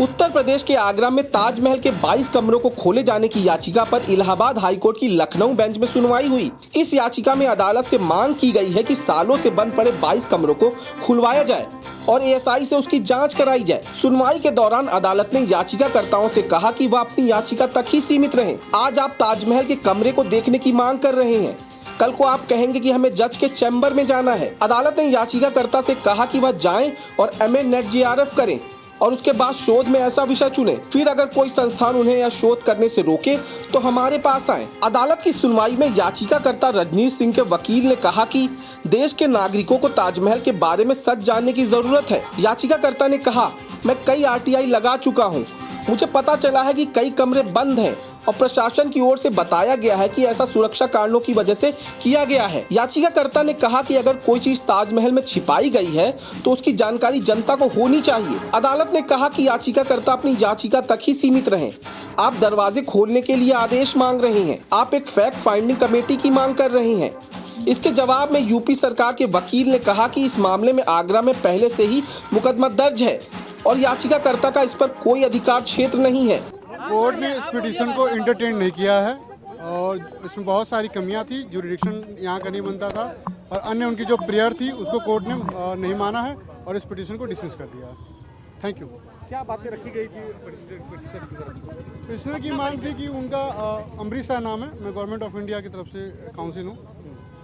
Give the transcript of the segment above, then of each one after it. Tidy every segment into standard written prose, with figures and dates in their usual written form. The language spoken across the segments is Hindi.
उत्तर प्रदेश के आगरा में ताजमहल के 22 कमरों को खोले जाने की याचिका पर इलाहाबाद हाईकोर्ट की लखनऊ बेंच में सुनवाई हुई। इस याचिका में अदालत से मांग की गई है कि सालों से बंद पड़े 22 कमरों को खुलवाया जाए और एएसआई से उसकी जांच कराई जाए। सुनवाई के दौरान अदालत ने याचिकाकर्ताओं से कहा कि वह अपनी याचिका तक ही सीमित रहें। आज आप ताजमहल के कमरे को देखने की मांग कर रहे हैं, कल को आप कहेंगे कि हमें जज के चैम्बर में जाना है। अदालत ने याचिकाकर्ता से कहा कि वह जाएं और MA नेट JRF करें और उसके बाद शोध में ऐसा विषय चुने। फिर अगर कोई संस्थान उन्हें यह शोध करने से रोके तो हमारे पास आए। अदालत की सुनवाई में याचिकाकर्ता रजनीश सिंह के वकील ने कहा कि देश के नागरिकों को ताजमहल के बारे में सच जानने की जरूरत है। याचिकाकर्ता ने कहा, मैं कई RTI लगा चुका हूँ, मुझे पता चला है कि कई कमरे बंद हैं और प्रशासन की ओर से बताया गया है कि ऐसा सुरक्षा कारणों की वजह से किया गया है। याचिकाकर्ता ने कहा कि अगर कोई चीज ताजमहल में छिपाई गई है तो उसकी जानकारी जनता को होनी चाहिए। अदालत ने कहा कि याचिकाकर्ता अपनी याचिका तक ही सीमित रहें। आप दरवाजे खोलने के लिए आदेश मांग रहे हैं, आप एक फैक्ट फाइंडिंग कमेटी की मांग कर रहे हैं। इसके जवाब में यूपी सरकार के वकील ने कहा कि इस मामले में आगरा में पहले से ही मुकदमा दर्ज है और याचिकाकर्ता का इस पर कोई अधिकार क्षेत्र नहीं है। कोर्ट ने इस पिटीशन को इंटरटेन नहीं किया है और इसमें बहुत सारी कमियां थी। जुरिडिक्शन यहाँ का नहीं बनता था और अन्य उनकी जो प्रेयर थी उसको कोर्ट ने नहीं माना है और इस पिटीशन को डिसमिस कर दिया है। Thank you. क्या बातें रखी गई थी पिटीशनर की मांग थी कि उनका अमरीश शाह नाम है, मैं गवर्नमेंट ऑफ इंडिया की तरफ से काउंसिल हूँ।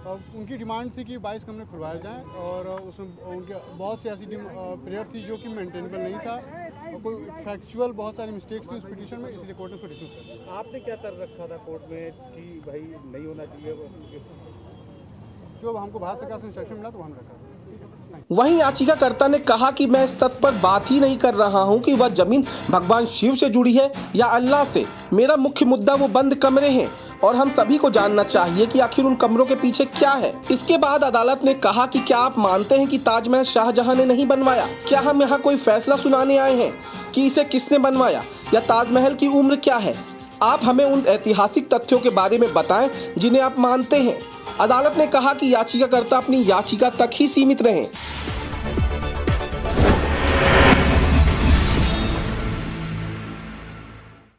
उनकी डिमांड थी कि 22 कमरे खुलवाए जाएँ और उसमें उनके बहुत सी ऐसी प्रेयर थी जो कि मेंटेनेबल नहीं था और कोई फैक्चुअल बहुत सारी मिस्टेक्स थी उस पिटीशन में, इसलिए कोर्ट ने उसको डिसमिस कर दिया। आपने क्या कर रखा था कोर्ट में कि भाई नहीं होना चाहिए? जो हमको भारत सरकार से इंस्ट्रक्शन मिला तो हम रखा। वहीं याचिकाकर्ता ने कहा कि मैं इस तथ्य पर बात ही नहीं कर रहा हूं कि वह जमीन भगवान शिव से जुड़ी है या अल्लाह से। मेरा मुख्य मुद्दा वो बंद कमरे हैं और हम सभी को जानना चाहिए कि आखिर उन कमरों के पीछे क्या है। इसके बाद अदालत ने कहा कि क्या आप मानते हैं कि ताजमहल शाहजहां ने नहीं बनवाया? क्या हम यहाँ कोई फैसला सुनाने आए हैं कि इसे किसने बनवाया या ताजमहल की उम्र क्या है? आप हमें उन ऐतिहासिक तथ्यों के बारे में बताएं जिन्हें आप मानते हैं। अदालत ने कहा कि याचिकाकर्ता अपनी याचिका तक ही सीमित रहें।